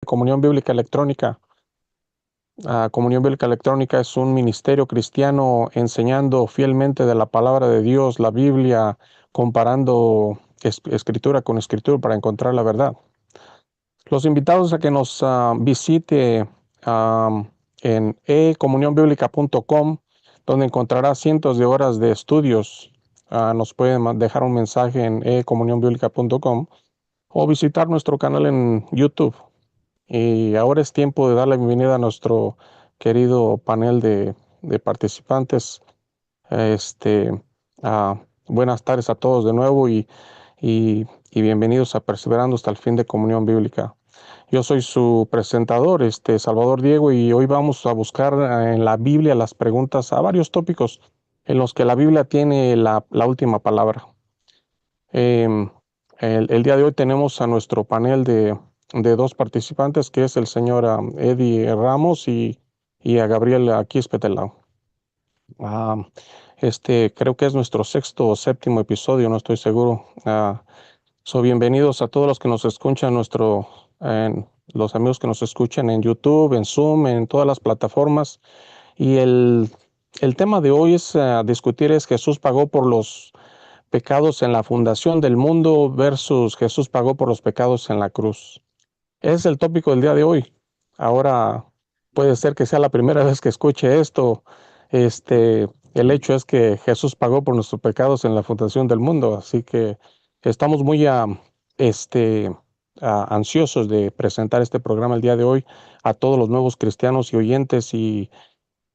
Comunión Bíblica Electrónica. Comunión Bíblica Electrónica es un ministerio cristiano enseñando fielmente de la palabra de Dios, la Biblia, comparando escritura con escritura para encontrar la verdad. Los invitados a que nos visite en ecomunionbiblica.com, donde encontrará cientos de horas de estudios. Nos pueden dejar un mensaje en ecomunionbiblica.com o visitar nuestro canal en YouTube. Y ahora es tiempo de darle la bienvenida a nuestro querido panel de participantes. Este, Buenas tardes a todos de nuevo y bienvenidos a Perseverando hasta el fin de Comunión Bíblica. Yo soy su presentador, Salvador Diego, y hoy vamos a buscar en la Biblia las preguntas a varios tópicos en los que la Biblia tiene la última palabra. Em, el día de hoy tenemos a nuestro panel de dos participantes, que es el señor Eddie Ramos y a Gabriel Quispetelao. Creo que es nuestro sexto o séptimo episodio, no estoy seguro. Bienvenidos a todos los que nos escuchan, los amigos que nos escuchan en YouTube, en Zoom, en todas las plataformas. Y el tema de hoy es discutir es Jesús pagó por los pecados en la fundación del mundo versus Jesús pagó por los pecados en la cruz. Es el tópico del día de hoy. Ahora puede ser que sea la primera vez que escuche esto. El hecho es que Jesús pagó por nuestros pecados en la fundación del mundo, así que estamos muy ansiosos de presentar este programa el día de hoy a todos los nuevos cristianos y oyentes y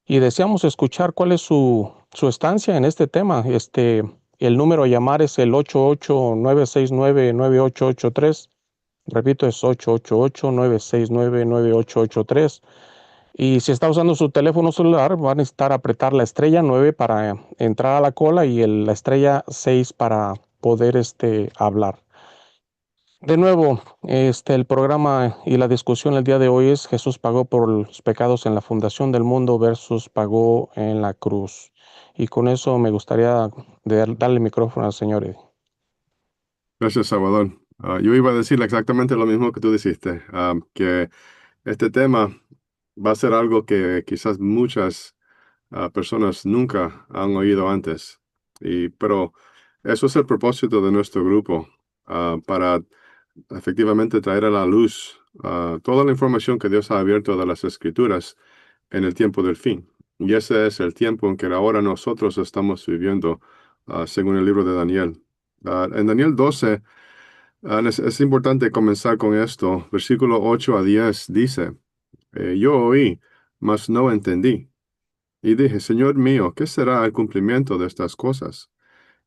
deseamos escuchar cuál es su estancia en este tema. El número a llamar es el 889699883. Repito, es 888-969-9883. Y si está usando su teléfono celular, va a necesitar apretar la estrella 9 para entrar a la cola y la estrella 6 para poder hablar. De nuevo, el programa y la discusión el día de hoy es Jesús pagó por los pecados en la fundación del mundo versus pagó en la cruz. Y con eso me gustaría darle el micrófono al señor Eddie. Gracias, Salvador. Yo iba a decir exactamente lo mismo que tú dijiste, que este tema va a ser algo que quizás muchas personas nunca han oído antes. Pero eso es el propósito de nuestro grupo, para efectivamente traer a la luz toda la información que Dios ha abierto de las Escrituras en el tiempo del fin. Y ese es el tiempo en que ahora nosotros estamos viviendo, según el libro de Daniel. En Daniel 12, es importante comenzar con esto. Versículo 8 a 10 dice, yo oí, mas no entendí. Y dije, Señor mío, ¿qué será el cumplimiento de estas cosas?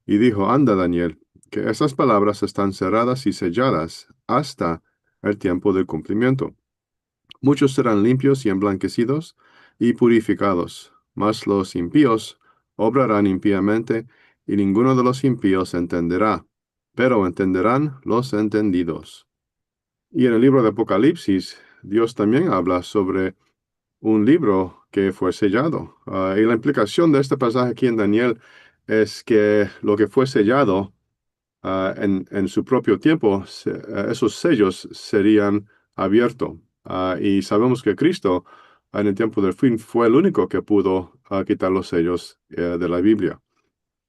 Y dijo, anda, Daniel, que esas palabras están cerradas y selladas hasta el tiempo del cumplimiento. Muchos serán limpios y emblanquecidos y purificados, mas los impíos obrarán impíamente, y ninguno de los impíos entenderá, pero entenderán los entendidos. Y en el libro de Apocalipsis, Dios también habla sobre un libro que fue sellado. Y la implicación de este pasaje aquí en Daniel es que lo que fue sellado en su propio tiempo, esos sellos serían abiertos. Y sabemos que Cristo, en el tiempo del fin, fue el único que pudo quitar los sellos de la Biblia.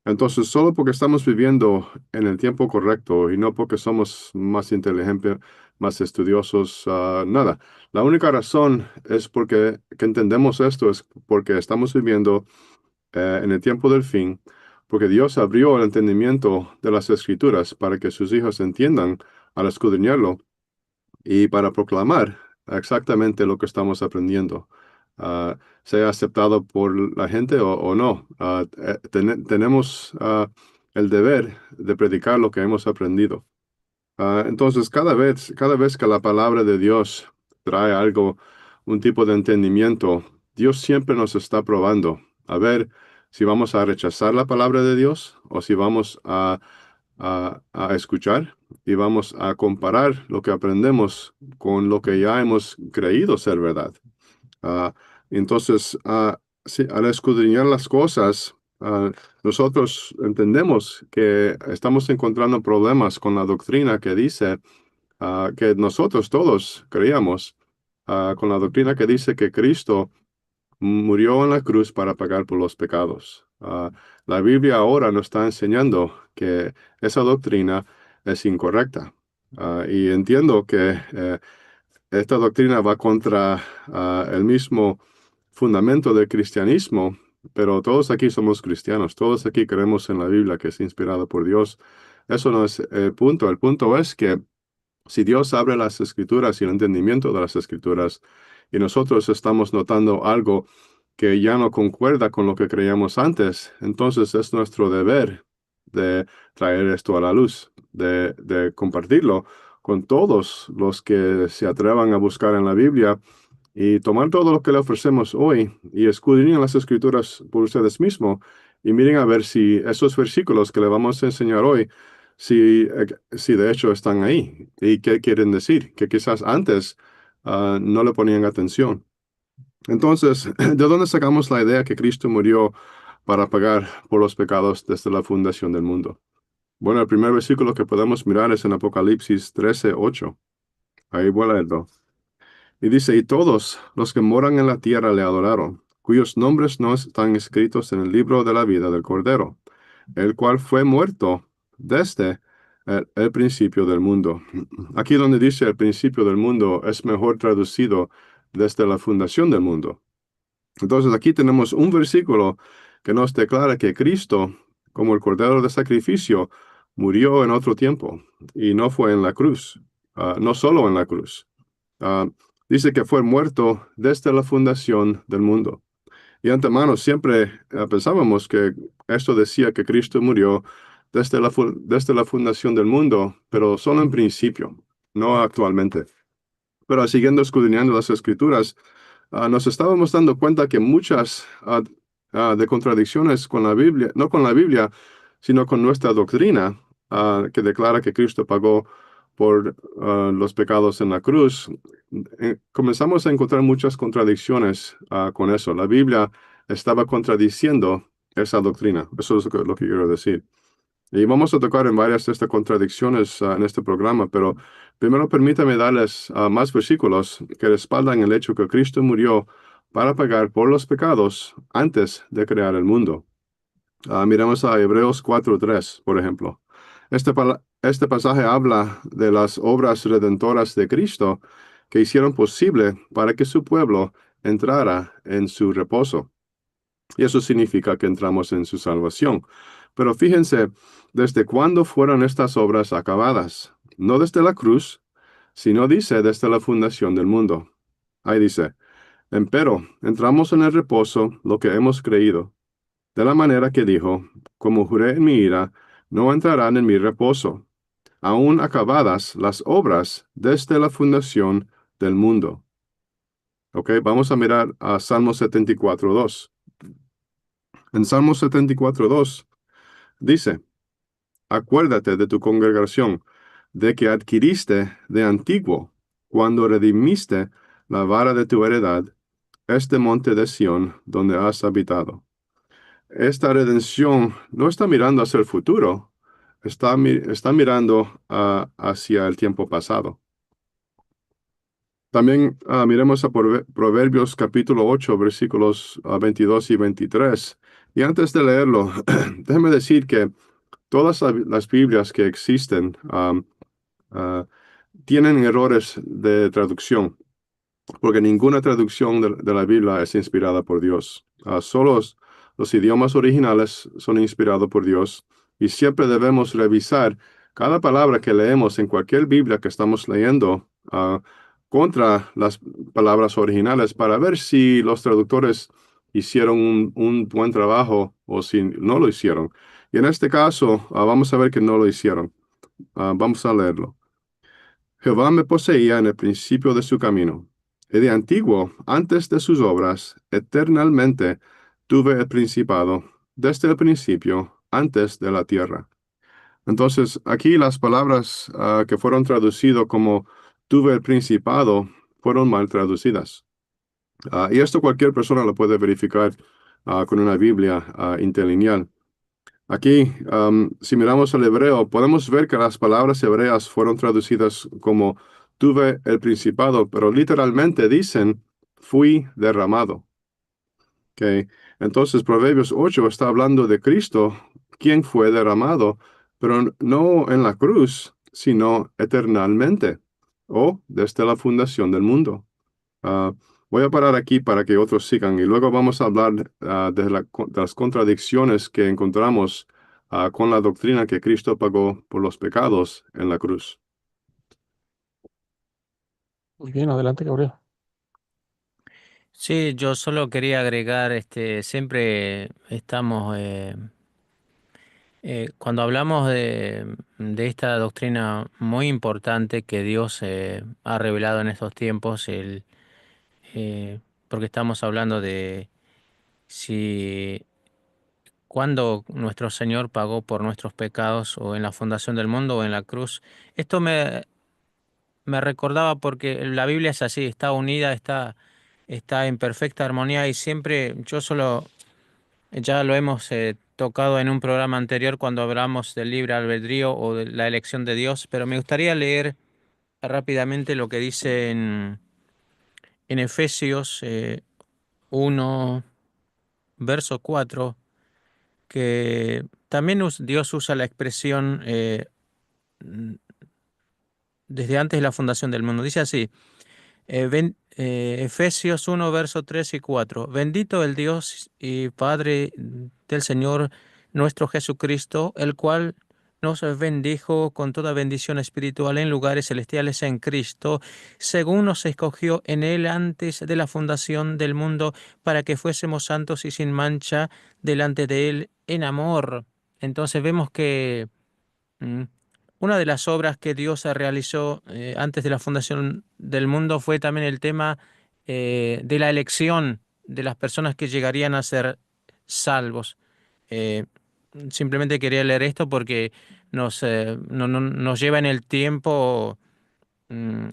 Entonces, solo porque estamos viviendo en el tiempo correcto y no porque somos más inteligentes, más estudiosos, nada. La única razón es porque que entendemos esto, es porque estamos viviendo en el tiempo del fin, porque Dios abrió el entendimiento de las Escrituras para que sus hijos entiendan al escudriñarlo y para proclamar exactamente lo que estamos aprendiendo, sea aceptado por la gente o no. Tenemos el deber de predicar lo que hemos aprendido. Entonces, cada vez que la palabra de Dios trae algo, un tipo de entendimiento, Dios siempre nos está probando a ver si vamos a rechazar la palabra de Dios o si vamos a escuchar y vamos a comparar lo que aprendemos con lo que ya hemos creído ser verdad. Ah, entonces, sí, al escudriñar las cosas, nosotros entendemos que estamos encontrando problemas con la doctrina que dice que nosotros todos creíamos con la doctrina que dice que Cristo murió en la cruz para pagar por los pecados. La Biblia ahora nos está enseñando que esa doctrina es incorrecta. Y entiendo que esta doctrina va contra el mismo fundamento del cristianismo, pero todos aquí somos cristianos, todos aquí creemos en la Biblia que es inspirada por Dios. Eso no es el punto. El punto es que si Dios abre las escrituras y el entendimiento de las escrituras, y nosotros estamos notando algo que ya no concuerda con lo que creíamos antes, entonces es nuestro deber de traer esto a la luz, de compartirlo con todos los que se atrevan a buscar en la Biblia y tomar todo lo que le ofrecemos hoy y escudriñen las escrituras por ustedes mismos y miren a ver si esos versículos que le vamos a enseñar hoy, si de hecho están ahí y qué quieren decir, que quizás antes no le ponían atención. Entonces, ¿de dónde sacamos la idea que Cristo murió para pagar por los pecados desde la fundación del mundo? Bueno, el primer versículo que podemos mirar es en Apocalipsis 13:8. Ahí voy a leerlo. Y dice, y todos los que moran en la tierra le adoraron, cuyos nombres no están escritos en el libro de la vida del Cordero, el cual fue muerto desde el principio del mundo. Aquí donde dice el principio del mundo es mejor traducido desde la fundación del mundo. Entonces aquí tenemos un versículo que nos declara que Cristo, como el Cordero de sacrificio, murió en otro tiempo y no fue en la cruz, no solo en la cruz. Ah, Dice que fue muerto desde la fundación del mundo. Y antemano siempre pensábamos que esto decía que Cristo murió desde la fundación del mundo, pero solo en principio, no actualmente. Pero siguiendo escudriñando las escrituras, nos estábamos dando cuenta que muchas de contradicciones con la Biblia, no con la Biblia, sino con nuestra doctrina, que declara que Cristo pagó por los pecados en la cruz, comenzamos a encontrar muchas contradicciones con eso. La Biblia estaba contradiciendo esa doctrina. Eso es lo que quiero decir. Y vamos a tocar en varias de estas contradicciones en este programa, pero primero permítame darles más versículos que respaldan el hecho que Cristo murió para pagar por los pecados antes de crear el mundo. Miramos a Hebreos 4:3, por ejemplo. Este pasaje habla de las obras redentoras de Cristo que hicieron posible para que su pueblo entrara en su reposo. Y eso significa que entramos en su salvación. Pero fíjense, ¿desde cuándo fueron estas obras acabadas? No desde la cruz, sino dice desde la fundación del mundo. Ahí dice, empero entramos en el reposo lo que hemos creído, de la manera que dijo, como juré en mi ira, no entrarán en mi reposo, aún acabadas las obras desde la fundación del mundo. Ok, vamos a mirar a Salmo 74:2. En Salmo 74:2 dice, acuérdate de tu congregación, de que adquiriste de antiguo, cuando redimiste la vara de tu heredad, este monte de Sión, donde has habitado. Esta redención no está mirando hacia el futuro, está mirando hacia el tiempo pasado. También miremos a Proverbios capítulo 8, versículos 22 y 23. Y antes de leerlo, déjeme decir que todas las Biblias que existen ah, tienen errores de traducción, porque ninguna traducción de la Biblia es inspirada por Dios. Solo los idiomas originales son inspirados por Dios y siempre debemos revisar cada palabra que leemos en cualquier Biblia que estamos leyendo contra las palabras originales para ver si los traductores hicieron un buen trabajo o si no lo hicieron. Y en este caso, vamos a ver que no lo hicieron. Vamos a leerlo. Jehová me poseía en el principio de su camino, y de antiguo, antes de sus obras, eternamente tuve el principado, desde el principio, antes de la tierra. Entonces, aquí las palabras que fueron traducidas como tuve el principado fueron mal traducidas. Y esto cualquier persona lo puede verificar con una Biblia interlineal. Aquí, si miramos al hebreo, podemos ver que las palabras hebreas fueron traducidas como tuve el principado, pero literalmente dicen, fui derramado. ¿Ok? Entonces, Proverbios 8 está hablando de Cristo, quien fue derramado, pero no en la cruz, sino eternamente, o desde la fundación del mundo. Ah, voy a parar aquí para que otros sigan y luego vamos a hablar de las contradicciones que encontramos con la doctrina que Cristo pagó por los pecados en la cruz. Muy bien, adelante, Gabriel. Sí, yo solo quería agregar, siempre estamos, cuando hablamos de esta doctrina muy importante que Dios ha revelado en estos tiempos, porque estamos hablando de si cuando nuestro Señor pagó por nuestros pecados o en la fundación del mundo o en la cruz. Esto me recordaba porque la Biblia es así, está unida, está en perfecta armonía y siempre yo solo, ya lo hemos tocado en un programa anterior cuando hablamos del libre albedrío o de la elección de Dios, pero me gustaría leer rápidamente lo que dice en Efesios 1, verso 4, que también Dios usa la expresión desde antes de la fundación del mundo. Dice así. Efesios 1, verso 3 y 4. Bendito el Dios y Padre del Señor nuestro Jesucristo, el cual nos bendijo con toda bendición espiritual en lugares celestiales en Cristo, según nos escogió en Él antes de la fundación del mundo, para que fuésemos santos y sin mancha delante de Él en amor. Entonces vemos que Mm. una de las obras que Dios realizó antes de la fundación del mundo fue también el tema de la elección de las personas que llegarían a ser salvos. Eh, Simplemente quería leer esto porque nos lleva en el tiempo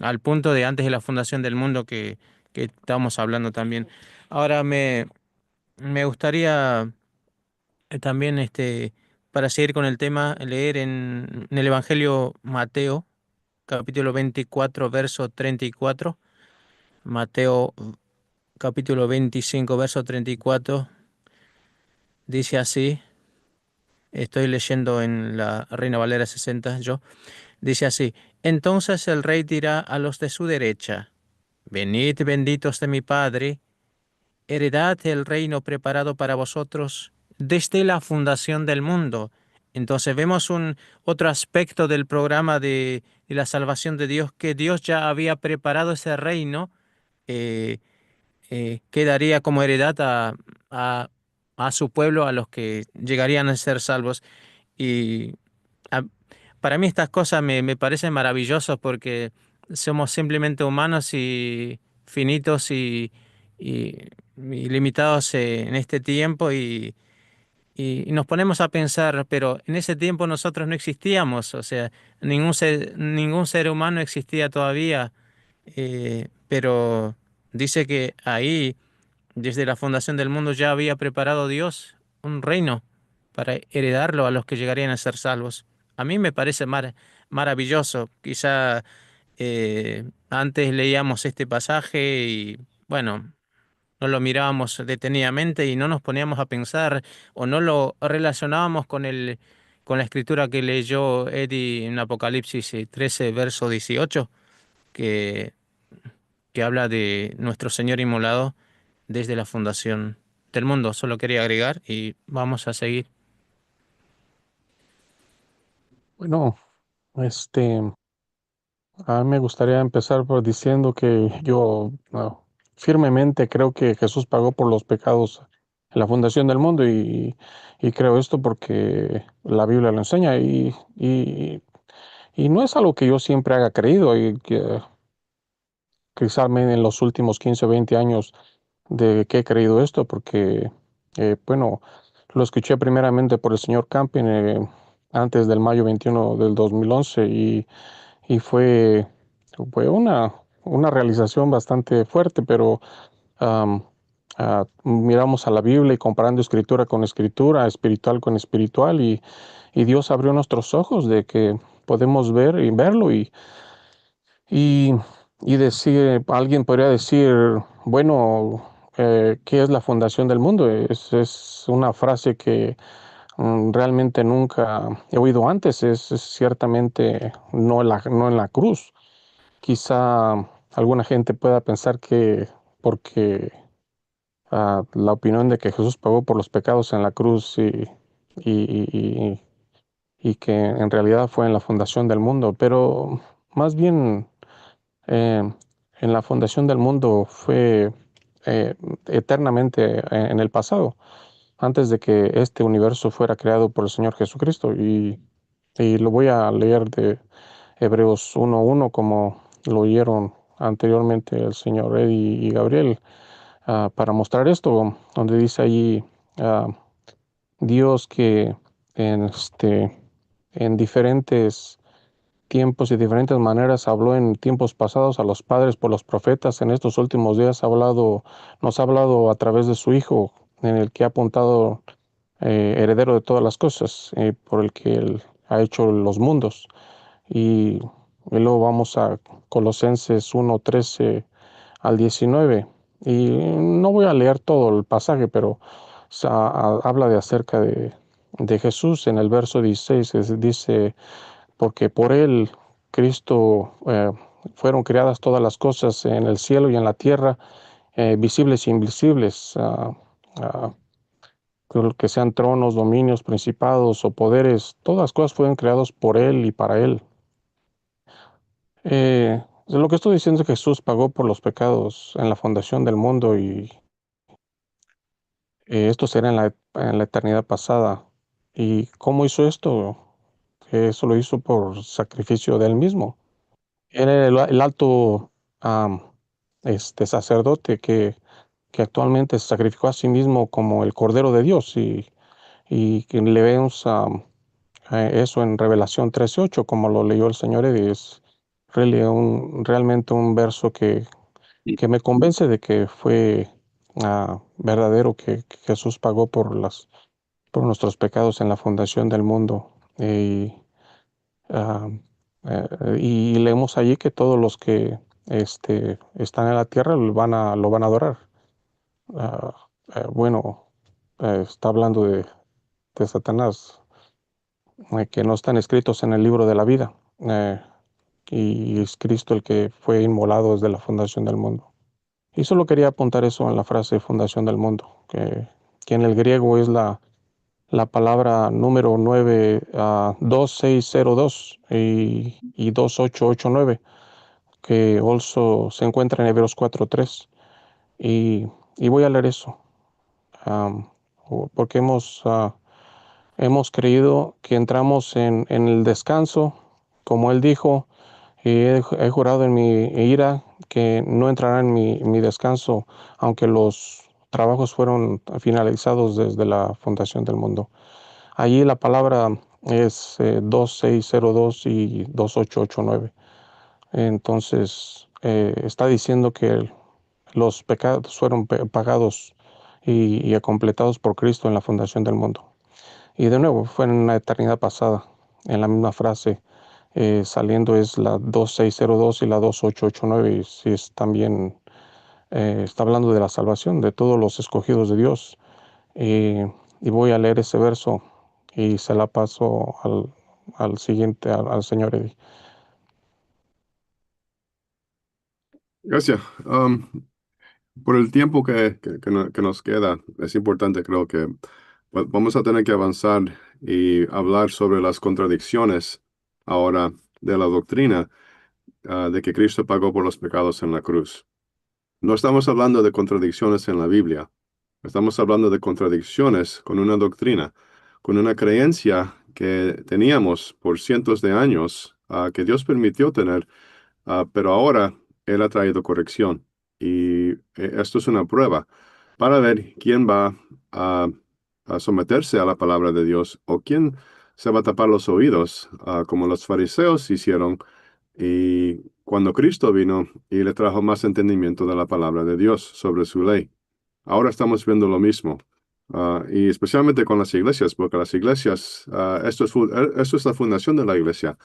al punto de antes de la fundación del mundo que estamos hablando también. Ahora me gustaría también para seguir con el tema, leer en el Evangelio Mateo, capítulo 24 verso 34. Mateo, capítulo 25 verso 34, dice así, estoy leyendo en la Reina Valera 60 yo, dice así: entonces el rey dirá a los de su derecha, venid benditos de mi Padre, heredad el reino preparado para vosotros desde la fundación del mundo. Entonces vemos un otro aspecto del programa de la salvación de Dios, que Dios ya había preparado ese reino eh, que daría como heredad a, a su pueblo, a los que llegarían a ser salvos. Y a- para mí estas cosas me parecen maravillosas porque somos simplemente humanos y finitos y limitados en este tiempo y nos ponemos a pensar, pero en ese tiempo nosotros no existíamos, o sea, ningún ser humano existía todavía, pero dice que ahí, desde la fundación del mundo, ya había preparado Dios un reino para heredarlo a los que llegarían a ser salvos. A mí me parece maravilloso. Quizá antes leíamos este pasaje y, bueno, no lo mirábamos detenidamente y no nos poníamos a pensar o no lo relacionábamos con la escritura que leyó Eddie en Apocalipsis 13, verso 18, que, que habla de nuestro Señor inmolado desde la fundación del mundo. Solo quería agregar y vamos a seguir. Bueno, este, a mí me gustaría empezar por diciendo que yo firmemente creo que Jesús pagó por los pecados en la fundación del mundo y creo esto porque la Biblia lo enseña y no es algo que yo siempre haya creído y que quizás en los últimos 15 o 20 años de que he creído esto porque, bueno, lo escuché primeramente por el señor Camping antes del mayo 21 del 2011 y fue una realización bastante fuerte, pero am, miramos a la Biblia y comparando escritura con escritura, espiritual con espiritual y Dios abrió nuestros ojos de que podemos ver y verlo Y, y decir, alguien podría decir, bueno, ¿qué es la fundación del mundo? Es una frase que realmente nunca he oído antes. Es ciertamente no en la cruz. Quizá alguna gente pueda pensar que porque la opinión de que Jesús pagó por los pecados en la cruz y, y- y que en realidad fue en la fundación del mundo, pero más bien eh, en la fundación del mundo fue eh, eternamente en el pasado, antes de que este universo fuera creado por el Señor Jesucristo. Y lo voy a leer de Hebreos 1:1 como lo oyeron anteriormente el señor Eddie y Gabriel, para mostrar esto, donde dice allí ah, Dios que en, en diferentes tiempos y diferentes maneras habló en tiempos pasados a los padres por los profetas. En estos últimos días nos ha hablado a través de su Hijo, en el que ha apuntado heredero de todas las cosas, por el que Él ha hecho los mundos. Y, y luego vamos a Colosenses 1:13 al 19. Y no voy a leer todo el pasaje, pero habla de acerca de Jesús. En el verso 16 dice, porque por él, Cristo, fueron creadas todas las cosas en el cielo y en la tierra, visibles e invisibles, que sean tronos, dominios, principados o poderes, todas las cosas fueron creadas por él y para él. Lo que estoy diciendo es que Jesús pagó por los pecados en la fundación del mundo y esto será en la eternidad pasada. ¿Y cómo hizo esto? Eso lo hizo por sacrificio de él mismo. Él era el alto am, sacerdote que actualmente se sacrificó a sí mismo como el Cordero de Dios y que le vemos eso en Revelación 13:8, como lo leyó el señor Eddie. Es realmente un verso que me convence de que fue verdadero, que Jesús pagó por nuestros pecados en la fundación del mundo. Ah, y leemos allí que todos los que están en la tierra lo van a adorar. Ah, bueno, está hablando de Satanás, que no están escritos en el libro de la vida. Y es Cristo el que fue inmolado desde la fundación del mundo. Y solo quería apuntar eso en la frase fundación del mundo, que en el griego es la palabra número 2602 y 2889, que also se encuentra en Hebreos 4:3. Y voy a leer eso, am, porque hemos creído que entramos en el descanso, como Él dijo, y he jurado en mi ira que no entrará en mi descanso, aunque los trabajos fueron finalizados desde la fundación del mundo. Allí la palabra es 2602 y 2889. Entonces, está diciendo que los pecados fueron pagados y completados por Cristo en la fundación del mundo. Y de nuevo, fue en una eternidad pasada, en la misma frase, saliendo es la 2602 y la 2889, y sí es también, está hablando de la salvación de todos los escogidos de Dios. Y voy a leer ese verso y se la paso al siguiente, al señor Eddie. Gracias. Por el tiempo que nos queda, es importante, creo que vamos a tener que avanzar y hablar sobre las contradicciones ahora de la doctrina, de que Cristo pagó por los pecados en la cruz. No estamos hablando de contradicciones en la Biblia, estamos hablando de contradicciones con una doctrina, con una creencia que teníamos por cientos de años, que Dios permitió tener, pero ahora Él ha traído corrección. Y esto es una prueba para ver quién va a, a someterse a la palabra de Dios o quién se va a tapar los oídos, como los fariseos hicieron y cuando Cristo vino y le trajo más entendimiento de la palabra de Dios sobre su ley. Ahora estamos viendo lo mismo. Y especialmente con las iglesias, porque las iglesias, esto es la fundación de la iglesia,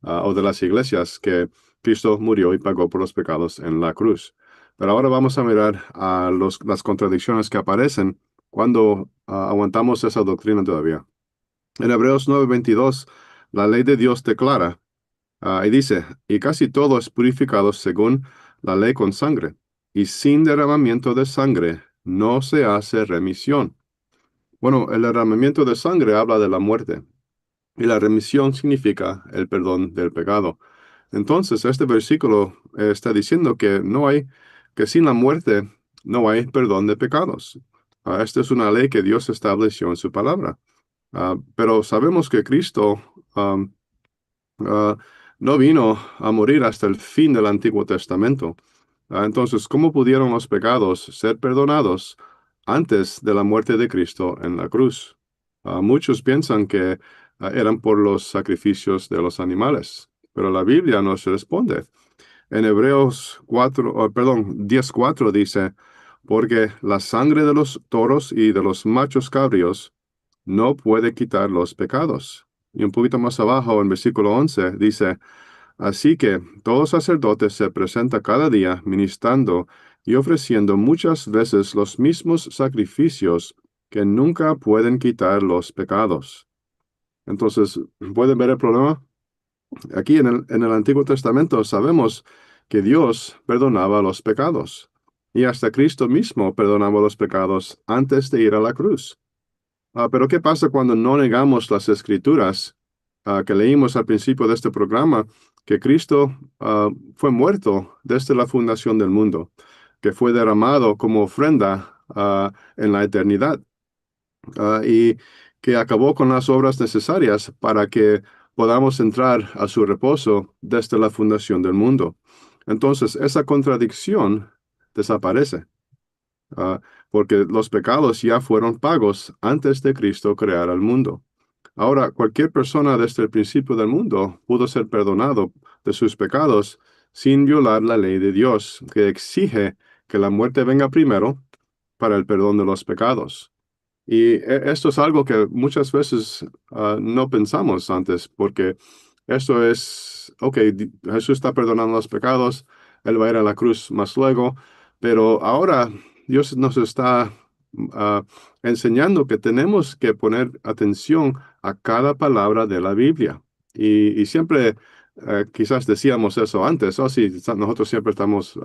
o de las iglesias, que Cristo murió y pagó por los pecados en la cruz. Pero ahora vamos a mirar a las contradicciones que aparecen cuando aguantamos esa doctrina todavía. En Hebreos 9:22, la ley de Dios declara, y dice, y casi todo es purificado según la ley con sangre, y sin derramamiento de sangre no se hace remisión. Bueno, el derramamiento de sangre habla de la muerte, y la remisión significa el perdón del pecado. Entonces, este versículo está diciendo que que sin la muerte no hay perdón de pecados. Esta es una ley que Dios estableció en su palabra. Pero sabemos que Cristo ah, no vino a morir hasta el fin del Antiguo Testamento. Entonces, ¿cómo pudieron los pecados ser perdonados antes de la muerte de Cristo en la cruz? Muchos piensan que eran por los sacrificios de los animales, pero la Biblia nos responde. En Hebreos 4, perdón, 10:4 dice, porque la sangre de los toros y de los machos cabríos no puede quitar los pecados. Y un poquito más abajo, en versículo 11, dice, así que todo sacerdote se presenta cada día ministrando y ofreciendo muchas veces los mismos sacrificios que nunca pueden quitar los pecados. Entonces, ¿pueden ver el problema? Aquí en el Antiguo Testamento sabemos que Dios perdonaba los pecados y hasta Cristo mismo perdonaba los pecados antes de ir a la cruz. Pero ¿qué pasa cuando no negamos las escrituras que leímos al principio de este programa? Que Cristo fue muerto desde la fundación del mundo, que fue derramado como ofrenda en la eternidad y que acabó con las obras necesarias para que podamos entrar a su reposo desde la fundación del mundo. Entonces, esa contradicción desaparece porque los pecados ya fueron pagos antes de Cristo crear el mundo. Ahora, cualquier persona desde el principio del mundo pudo ser perdonado de sus pecados sin violar la ley de Dios, que exige que la muerte venga primero para el perdón de los pecados. Y esto es algo que muchas veces no pensamos antes, porque esto es, ok, Jesús está perdonando los pecados, Él va a ir a la cruz más luego, pero ahora Dios nos está ah, enseñando que tenemos que poner atención a cada palabra de la Biblia. Y siempre quizás decíamos eso antes, oh sí, nosotros siempre estamos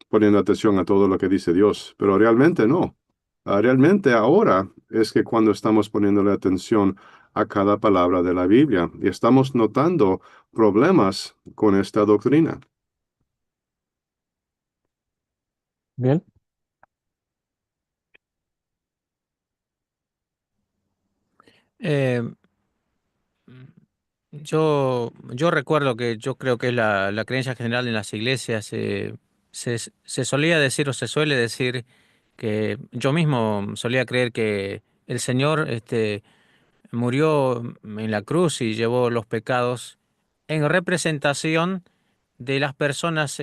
poniendo atención a todo lo que dice Dios, pero realmente no. Realmente ahora es que cuando estamos poniéndole atención a cada palabra de la Biblia y estamos notando problemas con esta doctrina. Bien. Eh, yo recuerdo que yo creo que es la creencia general en las iglesias. Se solía decir o se suele decir que yo mismo solía creer que el Señor murió en la cruz y llevó los pecados en representación de las personas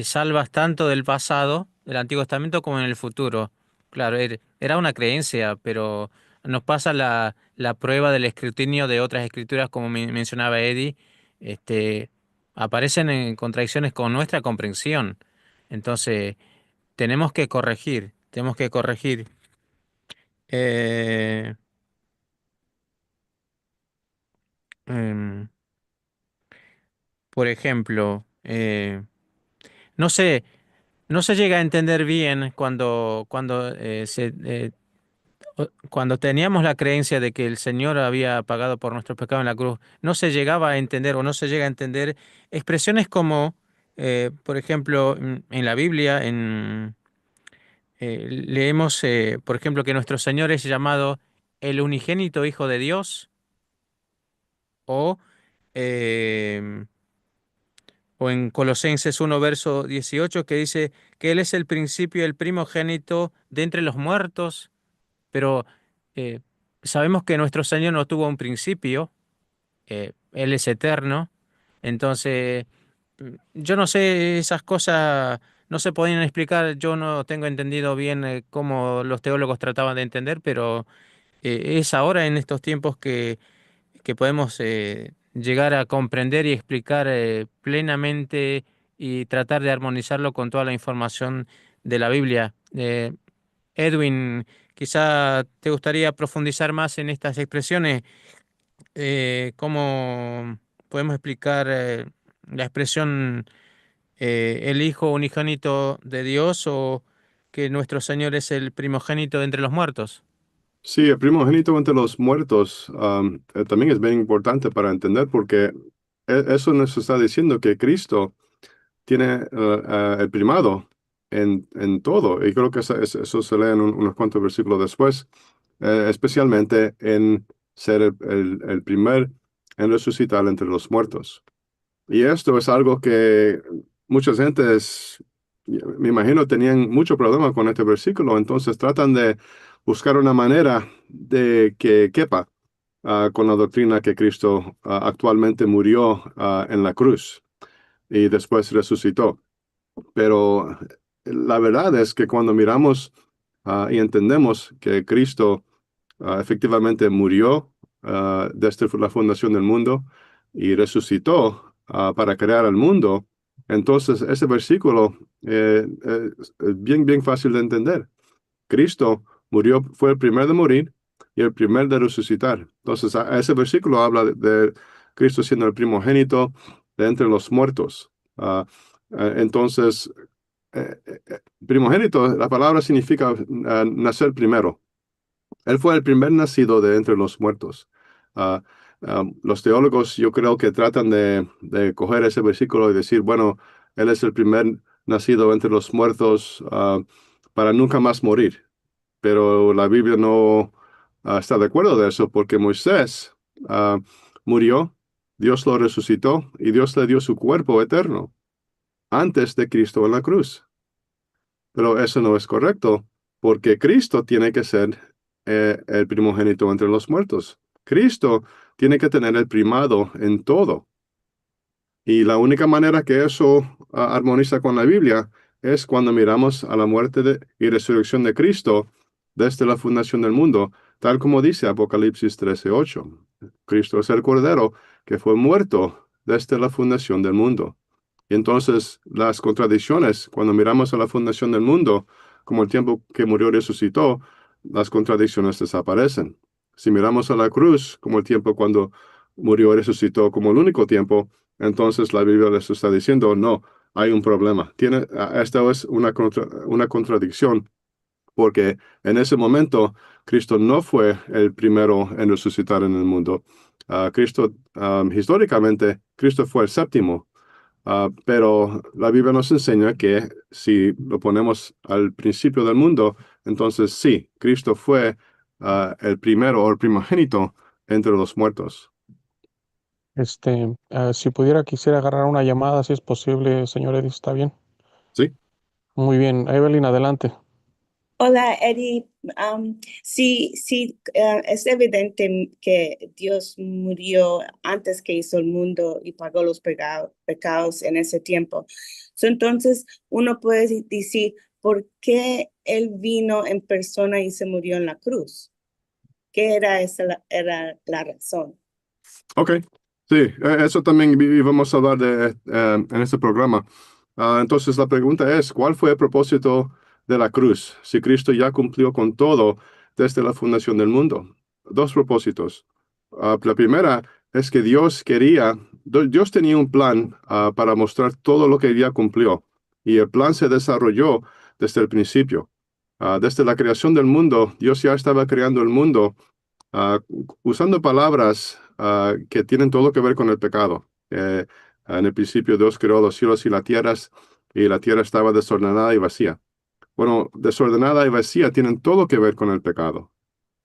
salvas tanto del pasado, del Antiguo Testamento, como en el futuro. Claro, era una creencia, pero nos pasa la prueba del escrutinio de otras escrituras, como mencionaba Eddie, este, aparecen en contradicciones con nuestra comprensión. Entonces, tenemos que corregir. Eh, em, por ejemplo, no sé, no se llega a entender bien cuando teníamos la creencia de que el Señor había pagado por nuestros pecados en la cruz. No se llegaba a entender o no se llega a entender expresiones como, por ejemplo, en la Biblia, leemos, por ejemplo, que nuestro Señor es llamado el unigénito Hijo de Dios o em, o en Colosenses 1, verso 18, que dice que Él es el principio, el primogénito de entre los muertos, pero eh, sabemos que nuestro Señor no tuvo un principio, Él es eterno, entonces yo no sé, esas cosas no se podían explicar, yo no tengo entendido bien cómo los teólogos trataban de entender, pero es ahora en estos tiempos que podemos llegar a comprender y explicar plenamente y tratar de armonizarlo con toda la información de la Biblia. Edwin, quizá te gustaría profundizar más en estas expresiones. ¿Cómo podemos explicar la expresión el Hijo unigénito de Dios o que nuestro Señor es el primogénito de entre los muertos? Sí, el primogénito entre los muertos también es bien importante para entender porque eso nos está diciendo que Cristo tiene el primado en todo. Y creo que eso se lee en unos cuantos versículos después, especialmente en ser el primer en resucitar entre los muertos. Y esto es algo que muchas gentes, me imagino, tenían mucho problema con este versículo, entonces tratan de buscar una manera de que quepa con la doctrina que Cristo actualmente murió en la cruz y después resucitó. Pero la verdad es que cuando miramos y entendemos que Cristo efectivamente murió desde la fundación del mundo y resucitó para crear el mundo, entonces ese versículo es bien fácil de entender. Cristo murió, fue el primero de morir y el primero de resucitar. Entonces, ese versículo habla de Cristo siendo el primogénito de entre los muertos. Entonces, primogénito, la palabra significa nacer primero. Él fue el primer nacido de entre los muertos. Ah, los teólogos yo creo que tratan de coger ese versículo y decir, bueno, Él es el primer nacido entre los muertos para nunca más morir. Pero la Biblia no está de acuerdo de eso porque Moisés murió, Dios lo resucitó y Dios le dio su cuerpo eterno antes de Cristo en la cruz. Pero eso no es correcto, porque Cristo tiene que ser el primogénito entre los muertos. Cristo tiene que tener el primado en todo. Y la única manera que eso armoniza con la Biblia es cuando miramos a la muerte y resurrección de Cristo desde la fundación del mundo, tal como dice Apocalipsis 13:8. Cristo es el Cordero que fue muerto desde la fundación del mundo. Y entonces las contradicciones, cuando miramos a la fundación del mundo, como el tiempo que murió y resucitó, las contradicciones desaparecen. Si miramos a la cruz como el tiempo cuando murió y resucitó como el único tiempo, entonces la Biblia les está diciendo, no, hay un problema. Esta es una contradicción, porque en ese momento Cristo no fue el primero en resucitar en el mundo. Históricamente, Cristo fue el séptimo. Pero la Biblia nos enseña que si lo ponemos al principio del mundo, entonces sí, Cristo fue el primero o el primogénito entre los muertos. Si pudiera, quisiera agarrar una llamada, si es posible, señor Edith, ¿está bien? Sí, Muy bien. Evelyn, adelante. Hola, Eddie. Sí, es evidente que Dios murió antes que hizo el mundo y pagó los pecados en ese tiempo. Entonces, uno puede decir, ¿por qué Él vino en persona y se murió en la cruz? ¿Qué era la razón? ok. Sí, eso también vamos a hablar de en este programa. Entonces la pregunta es, ¿cuál fue el propósito de la cruz? Si Cristo ya cumplió con todo desde la fundación del mundo. Dos propósitos. La primera es que Dios tenía un plan para mostrar todo lo que ya cumplió. Y el plan se desarrolló desde el principio. Desde la creación del mundo, Dios ya estaba creando el mundo ah, usando palabras que tienen todo que ver con el pecado. En el principio Dios creó los cielos y la tierra estaba desordenada y vacía. Bueno, desordenada y vacía tienen todo que ver con el pecado.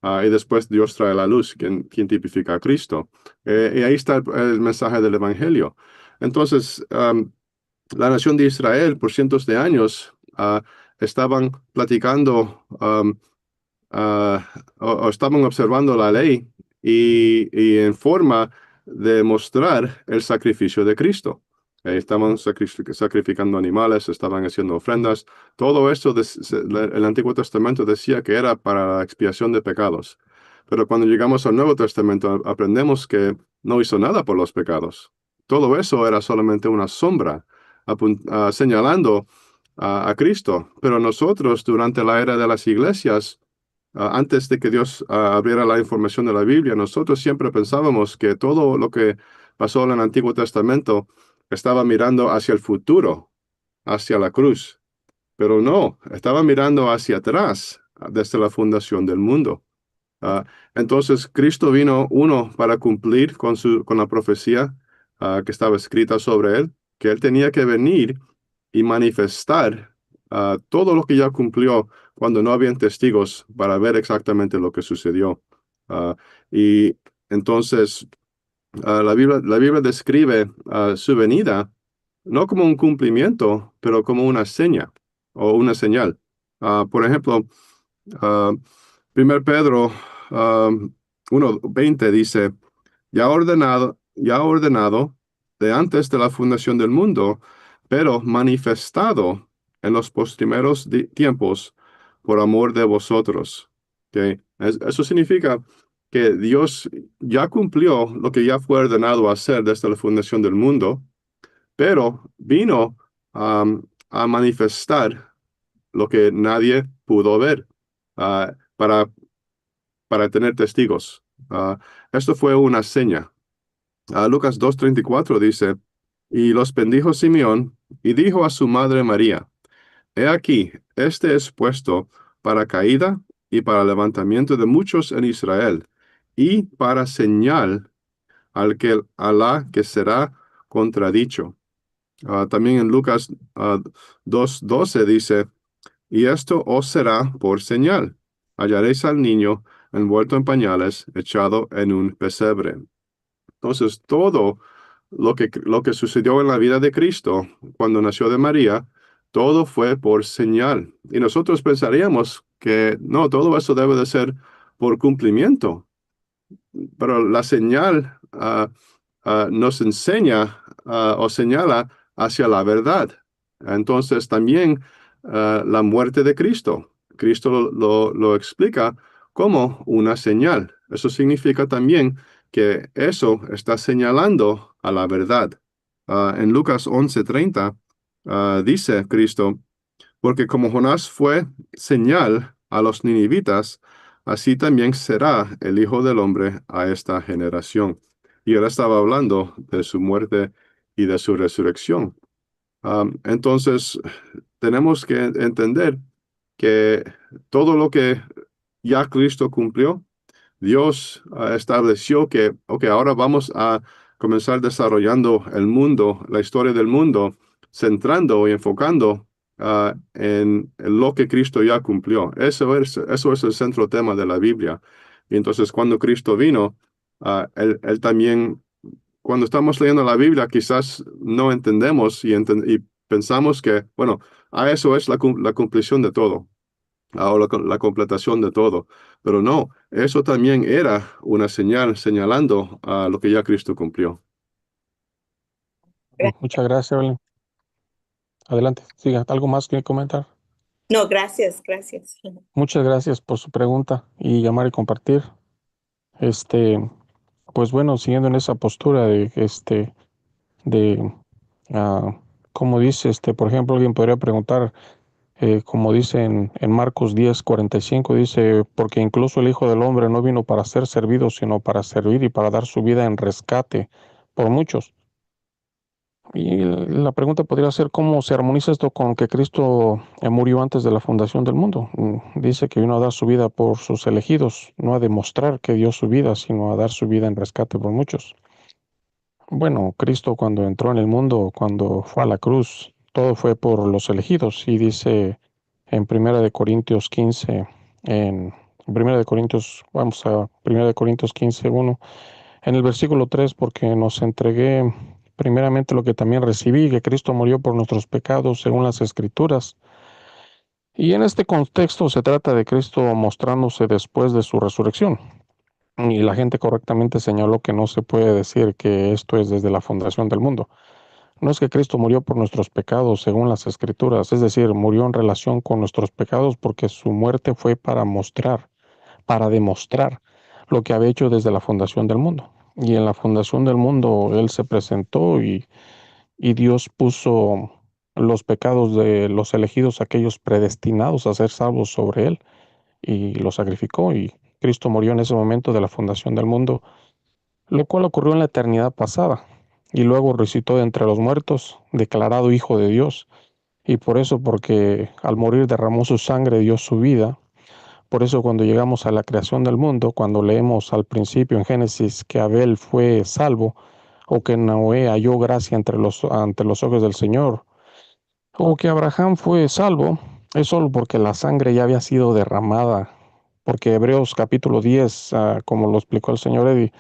Y después Dios trae la luz, quien tipifica a Cristo. Y ahí está el mensaje del Evangelio. Entonces, la nación de Israel por cientos de años estaban platicando o estaban observando la ley y en forma de mostrar el sacrificio de Cristo. Estaban sacrificando animales, estaban haciendo ofrendas. Todo esto, el Antiguo Testamento decía que era para la expiación de pecados. Pero cuando llegamos al Nuevo Testamento, aprendemos que no hizo nada por los pecados. Todo eso era solamente una sombra, señalando a Cristo. Pero nosotros, durante la era de las iglesias, antes de que Dios abriera la información de la Biblia, nosotros siempre pensábamos que todo lo que pasó en el Antiguo Testamento estaba mirando hacia el futuro, hacia la cruz. Pero no, estaba mirando hacia atrás, desde la fundación del mundo. Entonces, Cristo vino, uno, para cumplir con la profecía que estaba escrita sobre él, que él tenía que venir y manifestar todo lo que ya cumplió cuando no habían testigos para ver exactamente lo que sucedió. Y entonces, la Biblia describe su venida no como un cumplimiento, pero como una seña o una señal. Por ejemplo, uh, 1 Pedro 1:20 dice, ya ordenado de antes de la fundación del mundo, pero manifestado en los postrimeros tiempos por amor de vosotros. ¿Okay? Eso significa que Dios ya cumplió lo que ya fue ordenado hacer desde la fundación del mundo, pero vino a manifestar lo que nadie pudo ver para tener testigos. Esto fue una seña. Lucas 2:34 dice, y los bendijo Simeón y dijo a su madre María, he aquí, este es puesto para caída y para levantamiento de muchos en Israel, y para señal a la que será contradicho. También en Lucas 2:12 dice, y esto os será por señal. Hallaréis al niño envuelto en pañales, echado en un pesebre. Entonces, todo lo que sucedió en la vida de Cristo cuando nació de María, todo fue por señal. Y nosotros pensaríamos que no, todo eso debe de ser por cumplimiento. Pero la señal nos enseña o señala hacia la verdad. Entonces también la muerte de Cristo. Cristo lo explica como una señal. Eso significa también que eso está señalando a la verdad. En Lucas 11:30 dice Cristo, porque como Jonás fue señal a los ninivitas, así también será el Hijo del Hombre a esta generación. Y él estaba hablando de su muerte y de su resurrección. Entonces, tenemos que entender que todo lo que ya Cristo cumplió, Dios estableció que, ok, ahora vamos a comenzar desarrollando el mundo, la historia del mundo, centrando y enfocando en lo que Cristo ya cumplió. Eso es el centro tema de la Biblia. Y entonces cuando Cristo vino, él también, cuando estamos leyendo la Biblia, quizás no entendemos y pensamos que, bueno, eso es la cumplición de todo, o la completación de todo. Pero no, eso también era una señal señalando a lo que ya Cristo cumplió. Muchas gracias, Evelyn. Adelante, siga. ¿Algo más que comentar? No, gracias, gracias. Muchas gracias por su pregunta y llamar y compartir. Pues bueno, siguiendo en esa postura de como dice, por ejemplo, alguien podría preguntar, como dice en Marcos 10:45, dice, porque incluso el Hijo del Hombre no vino para ser servido, sino para servir y para dar su vida en rescate por muchos. Y la pregunta podría ser, ¿cómo se armoniza esto con que Cristo murió antes de la fundación del mundo? Dice que vino a dar su vida por sus elegidos, no a demostrar que dio su vida, sino a dar su vida en rescate por muchos. Bueno, Cristo cuando entró en el mundo, cuando fue a la cruz, todo fue por los elegidos. Y dice en 1 Corintios 15, vamos a 1 Corintios 15:1, en el versículo 3, porque nos entregué primeramente lo que también recibí, que Cristo murió por nuestros pecados según las Escrituras. Y en este contexto se trata de Cristo mostrándose después de su resurrección. Y la gente correctamente señaló que no se puede decir que esto es desde la fundación del mundo. No es que Cristo murió por nuestros pecados según las Escrituras, es decir, murió en relación con nuestros pecados porque su muerte fue para demostrar lo que había hecho desde la fundación del mundo. Y en la fundación del mundo Él se presentó y Dios puso los pecados de los elegidos, aquellos predestinados a ser salvos sobre Él, y los sacrificó. Y Cristo murió en ese momento de la fundación del mundo, lo cual ocurrió en la eternidad pasada. Y luego resucitó de entre los muertos, declarado Hijo de Dios. Y por eso, porque al morir derramó su sangre, dio su vida. Por eso cuando llegamos a la creación del mundo, cuando leemos al principio en Génesis que Abel fue salvo, o que Noé halló gracia ante los ojos del Señor, o que Abraham fue salvo, es solo porque la sangre ya había sido derramada. Porque Hebreos capítulo 10, como lo explicó el señor Eddie,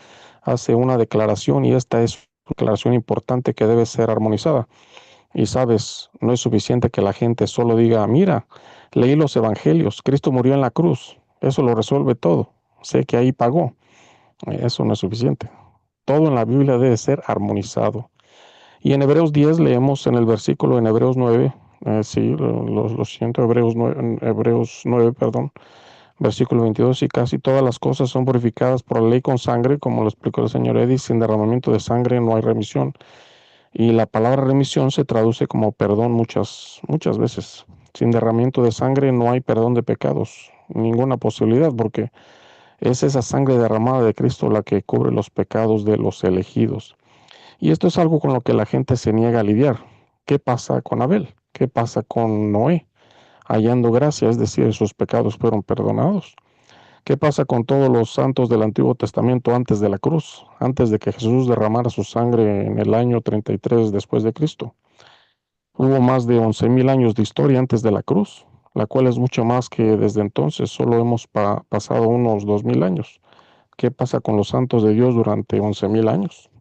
hace una declaración, y esta es una declaración importante que debe ser armonizada. Y sabes, no es suficiente que la gente solo diga, mira, leí los evangelios, Cristo murió en la cruz, eso lo resuelve todo, sé que ahí pagó. Eso no es suficiente. Todo en la Biblia debe ser armonizado. Y en Hebreos 10 leemos en el versículo, en Hebreos 9, sí, lo siento, Hebreos 9, perdón, versículo 22, y casi todas las cosas son purificadas por la ley con sangre, como lo explicó el señor Eddy, sin derramamiento de sangre no hay remisión. Y la palabra remisión se traduce como perdón muchas veces. Sin derramamiento de sangre no hay perdón de pecados, ninguna posibilidad, porque es esa sangre derramada de Cristo la que cubre los pecados de los elegidos. Y esto es algo con lo que la gente se niega a lidiar. ¿Qué pasa con Abel? ¿Qué pasa con Noé? Hallando gracia, es decir, sus pecados fueron perdonados. ¿Qué pasa con todos los santos del Antiguo Testamento antes de la cruz, antes de que Jesús derramara su sangre en el año 33 después de Cristo? Hubo más de 11,000 años de historia antes de la cruz, la cual es mucho más que desde entonces, solo hemos pasado unos 2,000 años. ¿Qué pasa con los santos de Dios durante 11,000 años?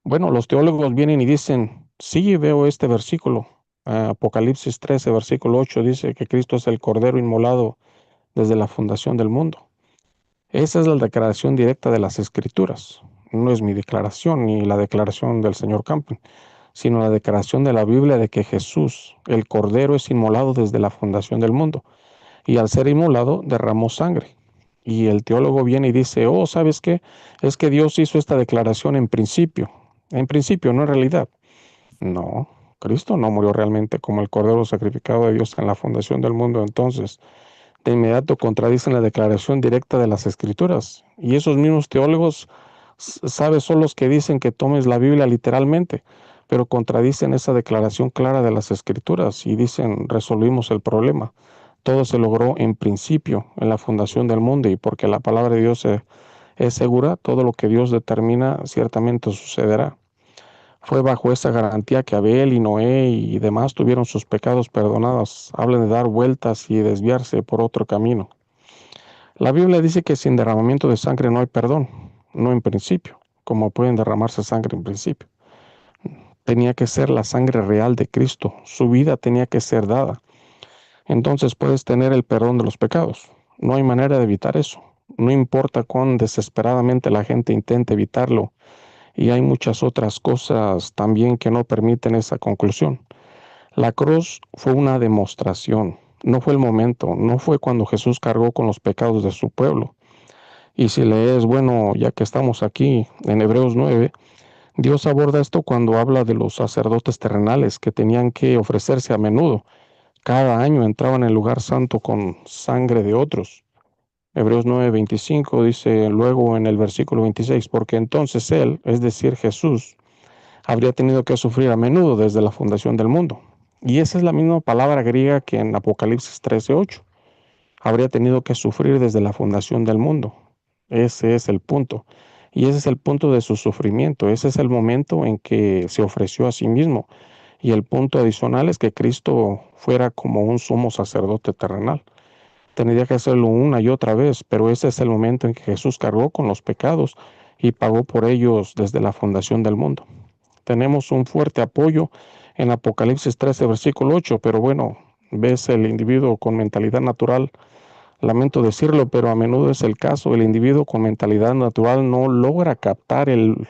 Bueno, los teólogos vienen y dicen, sí, veo este versículo. Apocalipsis 13, versículo 8, dice que Cristo es el Cordero inmolado desde la fundación del mundo. Esa es la declaración directa de las Escrituras. No es mi declaración ni la declaración del señor Camping, sino la declaración de la Biblia de que Jesús, el Cordero, es inmolado desde la fundación del mundo. Y al ser inmolado, derramó sangre. Y el teólogo viene y dice, oh, ¿sabes qué? Es que Dios hizo esta declaración en principio, no en realidad. No, Cristo no murió realmente como el Cordero sacrificado de Dios en la fundación del mundo. Entonces, de inmediato contradicen la declaración directa de las Escrituras. Y esos mismos teólogos, sabes, son los que dicen que tomes la Biblia literalmente, pero contradicen esa declaración clara de las Escrituras y dicen, resolvimos el problema. Todo se logró en principio, en la fundación del mundo, y porque la palabra de Dios es segura, todo lo que Dios determina ciertamente sucederá. Fue bajo esa garantía que Abel y Noé y demás tuvieron sus pecados perdonados. Hablan de dar vueltas y desviarse por otro camino. La Biblia dice que sin derramamiento de sangre no hay perdón, no en principio, como pueden derramarse sangre en principio. Tenía que ser la sangre real de Cristo, su vida tenía que ser dada. Entonces puedes tener el perdón de los pecados. No hay manera de evitar eso. No importa cuán desesperadamente la gente intente evitarlo. Y hay muchas otras cosas también que no permiten esa conclusión. La cruz fue una demostración, no fue el momento, no fue cuando Jesús cargó con los pecados de su pueblo. Y si lees, bueno, ya que estamos aquí en Hebreos 9, Dios aborda esto cuando habla de los sacerdotes terrenales que tenían que ofrecerse a menudo. Cada año entraban en el lugar santo con sangre de otros. Hebreos 9:25 dice luego en el versículo 26, porque entonces Él, es decir, Jesús, habría tenido que sufrir a menudo desde la fundación del mundo. Y esa es la misma palabra griega que en Apocalipsis 13:8. Habría tenido que sufrir desde la fundación del mundo. Ese es el punto. Y ese es el punto de su sufrimiento. Ese es el momento en que se ofreció a sí mismo. Y el punto adicional es que Cristo fuera como un sumo sacerdote terrenal. Tendría que hacerlo una y otra vez, pero ese es el momento en que Jesús cargó con los pecados y pagó por ellos desde la fundación del mundo. Tenemos un fuerte apoyo en Apocalipsis 13, versículo 8, pero bueno, ves el individuo con mentalidad natural, lamento decirlo, pero a menudo es el caso, el individuo con mentalidad natural no logra captar el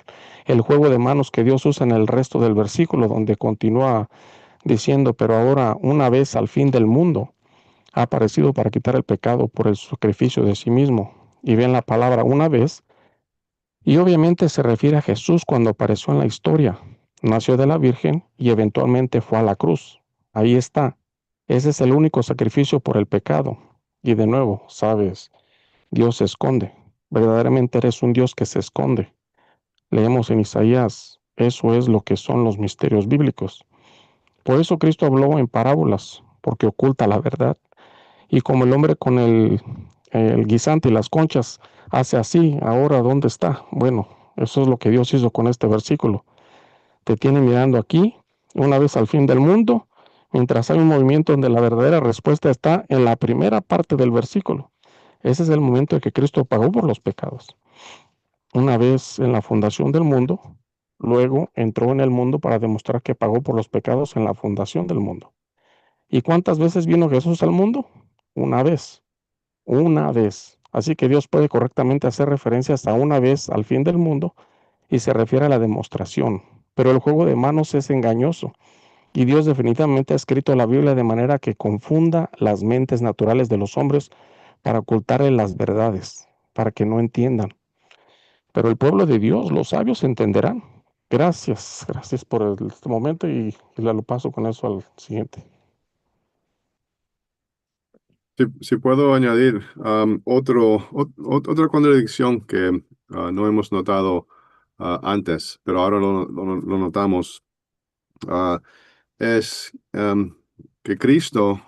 juego de manos que Dios usa en el resto del versículo, donde continúa diciendo, pero ahora, una vez al fin del mundo, ha aparecido para quitar el pecado por el sacrificio de sí mismo. y ven la palabra una vez, y obviamente se refiere a Jesús cuando apareció en la historia. Nació de la Virgen y eventualmente fue a la cruz. Ahí está. Ese es el único sacrificio por el pecado. Y de nuevo, sabes, Dios se esconde. Verdaderamente eres un Dios que se esconde. Leemos en Isaías, eso es lo que son los misterios bíblicos. Por eso Cristo habló en parábolas, porque oculta la verdad. Y como el hombre con el guisante y las conchas hace así, ahora ¿dónde está? Bueno, eso es lo que Dios hizo con este versículo. Te tiene mirando aquí, una vez al fin del mundo, mientras hay un movimiento donde la verdadera respuesta está en la primera parte del versículo. Ese es el momento en que Cristo pagó por los pecados. Una vez en la fundación del mundo, luego entró en el mundo para demostrar que pagó por los pecados en la fundación del mundo. ¿Y cuántas veces vino Jesús al mundo? Una vez. Una vez. Así que Dios puede correctamente hacer referencias a una vez al fin del mundo y se refiere a la demostración. Pero el juego de manos es engañoso y Dios definitivamente ha escrito la Biblia de manera que confunda las mentes naturales de los hombres para ocultarle las verdades, para que no entiendan. Pero el pueblo de Dios, los sabios, entenderán. Gracias por este momento y lo paso con eso al siguiente. Si puedo añadir otra contradicción que no hemos notado antes, pero ahora lo notamos, ah, es que Cristo,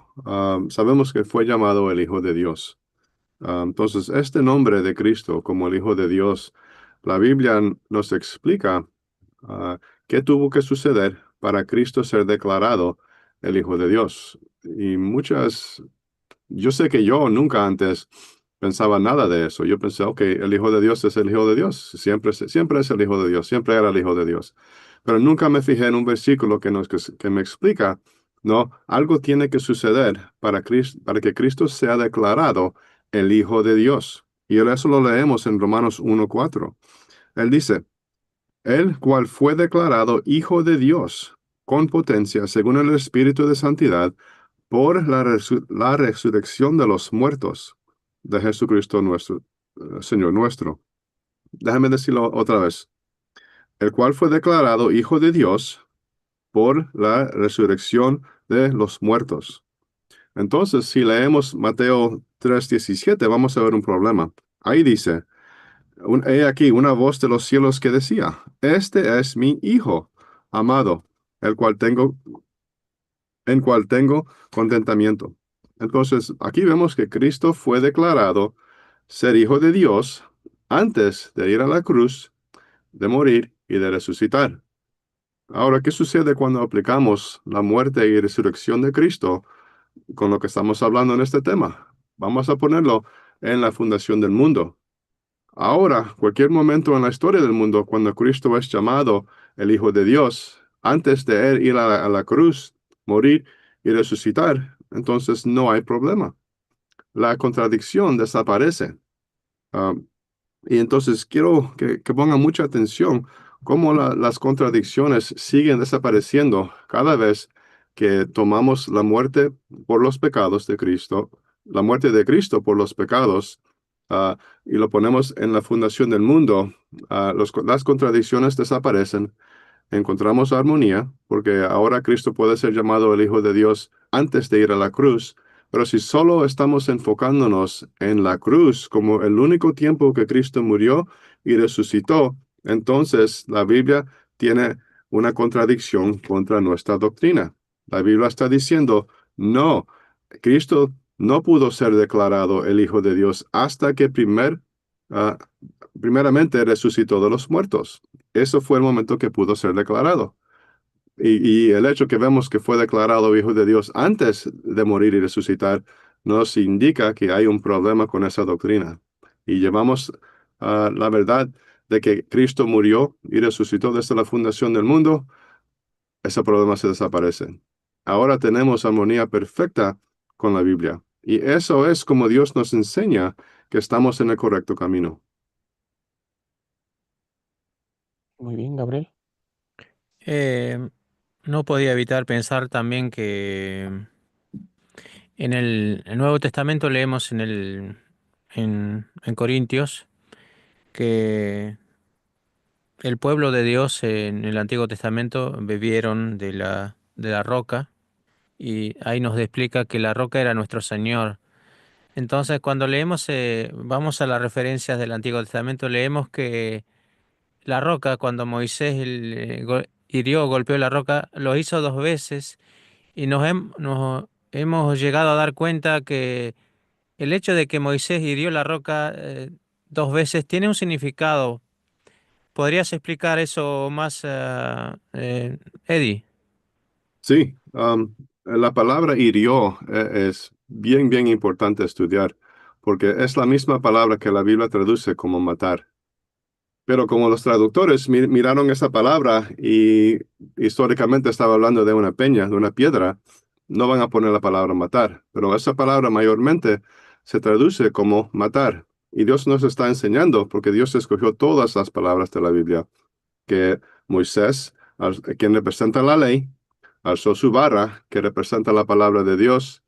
sabemos que fue llamado el Hijo de Dios. Entonces, este nombre de Cristo como el Hijo de Dios, la Biblia nos explica qué tuvo que suceder para Cristo ser declarado el Hijo de Dios. Y yo sé que yo nunca antes pensaba nada de eso. Yo pensé, ok, el Hijo de Dios es el Hijo de Dios. Siempre es el Hijo de Dios. Siempre era el Hijo de Dios. Pero nunca me fijé en un versículo que me explica, no, algo tiene que suceder para que Cristo sea declarado el Hijo de Dios. Y eso lo leemos en Romanos 1:4. Él dice, el cual fue declarado Hijo de Dios con potencia según el Espíritu de Santidad por la resurrección de los muertos de Jesucristo nuestro, Señor nuestro. Déjame decirlo otra vez. El cual fue declarado Hijo de Dios por la resurrección de los muertos. Entonces, si leemos Mateo 3:17, vamos a ver un problema. Ahí dice, he aquí una voz de los cielos que decía, este es mi Hijo amado, el cual tengo en cual tengo contentamiento. Entonces, aquí vemos que Cristo fue declarado ser Hijo de Dios antes de ir a la cruz, de morir y de resucitar. Ahora, ¿qué sucede cuando aplicamos la muerte y resurrección de Cristo con lo que estamos hablando en este tema? Vamos a ponerlo en la fundación del mundo. Ahora, cualquier momento en la historia del mundo, cuando Cristo es llamado el Hijo de Dios, antes de él ir a la cruz, morir y resucitar, entonces no hay problema. La contradicción desaparece. Ah, y entonces quiero que pongan mucha atención cómo las contradicciones siguen desapareciendo cada vez que tomamos la muerte por los pecados de Cristo, la muerte de Cristo por los pecados, y lo ponemos en la fundación del mundo. Las contradicciones desaparecen, encontramos armonía, porque ahora Cristo puede ser llamado el Hijo de Dios antes de ir a la cruz. Pero si solo estamos enfocándonos en la cruz como el único tiempo que Cristo murió y resucitó, entonces la Biblia tiene una contradicción contra nuestra doctrina. La Biblia está diciendo, no, Cristo no pudo ser declarado el Hijo de Dios hasta que ah, primeramente resucitó de los muertos. Eso fue el momento que pudo ser declarado. Y el hecho que vemos que fue declarado Hijo de Dios antes de morir y resucitar nos indica que hay un problema con esa doctrina. Y llevamos la verdad de que Cristo murió y resucitó desde la fundación del mundo, ese problema se desaparece. Ahora tenemos armonía perfecta con la Biblia. Y eso es como Dios nos enseña que estamos en el correcto camino. Muy bien, Gabriel. Eh, no podía evitar pensar también que en el Nuevo Testamento leemos en el en Corintios que el pueblo de Dios en el Antiguo Testamento bebieron de la roca y ahí nos explica que la roca era nuestro Señor. Entonces, cuando leemos, vamos a las referencias del Antiguo Testamento, leemos que la roca, cuando Moisés hirió, golpeó la roca, lo hizo dos veces y nos hemos llegado a dar cuenta que el hecho de que Moisés hirió la roca dos veces tiene un significado. ¿Podrías explicar eso más, Eddie? Sí, la palabra hirió es bien, bien importante estudiar, porque es la misma palabra que la Biblia traduce como matar. Pero como los traductores miraron esa palabra y históricamente estaba hablando de una peña, de una piedra, no van a poner la palabra matar. Pero esa palabra mayormente se traduce como matar. Y Dios nos está enseñando, porque Dios escogió todas las palabras de la Biblia, que Moisés, quien representa la ley, alzó su vara, que representa la palabra de Dios,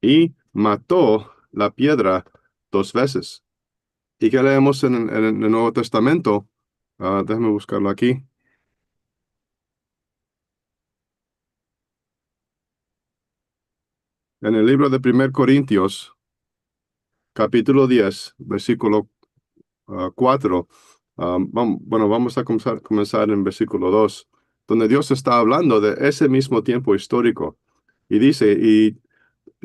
y mató la piedra dos veces. ¿Y qué leemos en el Nuevo Testamento? Déjame buscarlo aquí. En el libro de 1 Corintios, capítulo 10, versículo 4. Bueno, vamos a comenzar en versículo 2, donde Dios está hablando de ese mismo tiempo histórico. Y dice, y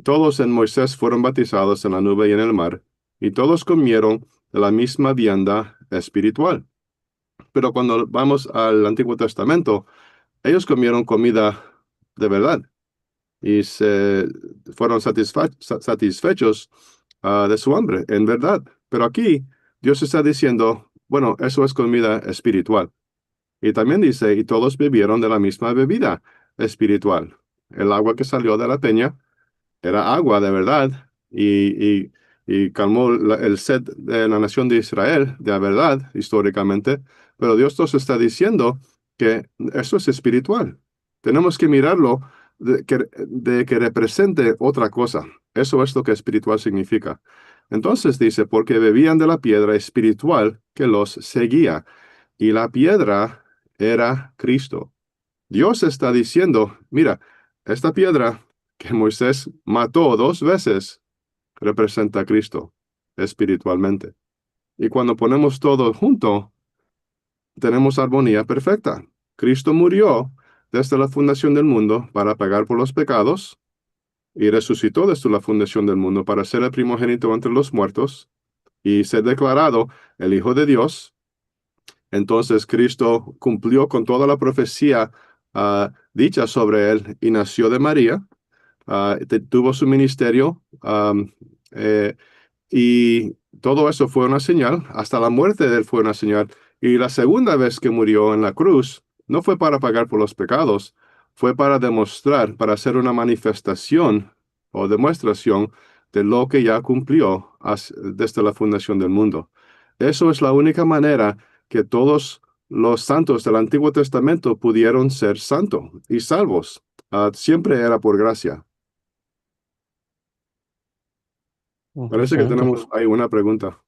todos en Moisés fueron bautizados en la nube y en el mar, y todos comieron de la misma vianda espiritual. Pero cuando vamos al Antiguo Testamento, ellos comieron comida de verdad y se fueron satisfechos de su hambre, en verdad. Pero aquí Dios está diciendo, bueno, eso es comida espiritual. Y también dice, y todos bebieron de la misma bebida espiritual. El agua que salió de la peña era agua de verdad y calmó el sed de la nación de Israel de verdad, históricamente, pero Dios nos está diciendo que eso es espiritual. Tenemos que mirarlo de que represente otra cosa. Eso es lo que espiritual significa. Entonces dice, porque bebían de la piedra espiritual que los seguía, y la piedra era Cristo. Dios está diciendo, mira, esta piedra que Moisés mató dos veces representa a Cristo espiritualmente. Y cuando ponemos todo junto, tenemos armonía perfecta. Cristo murió desde la fundación del mundo para pagar por los pecados y resucitó desde la fundación del mundo para ser el primogénito entre los muertos y ser declarado el Hijo de Dios. Entonces Cristo cumplió con toda la profecía dicha sobre él y nació de María. Tuvo su ministerio eh, y todo eso fue una señal, hasta la muerte de él fue una señal. Y la segunda vez que murió en la cruz no fue para pagar por los pecados, fue para demostrar, para hacer una manifestación o demostración de lo que ya cumplió desde la fundación del mundo. Eso es la única manera que todos los santos del Antiguo Testamento pudieron ser santos y salvos. Siempre era por gracia. Parece que Excelente. tenemos ahí una pregunta.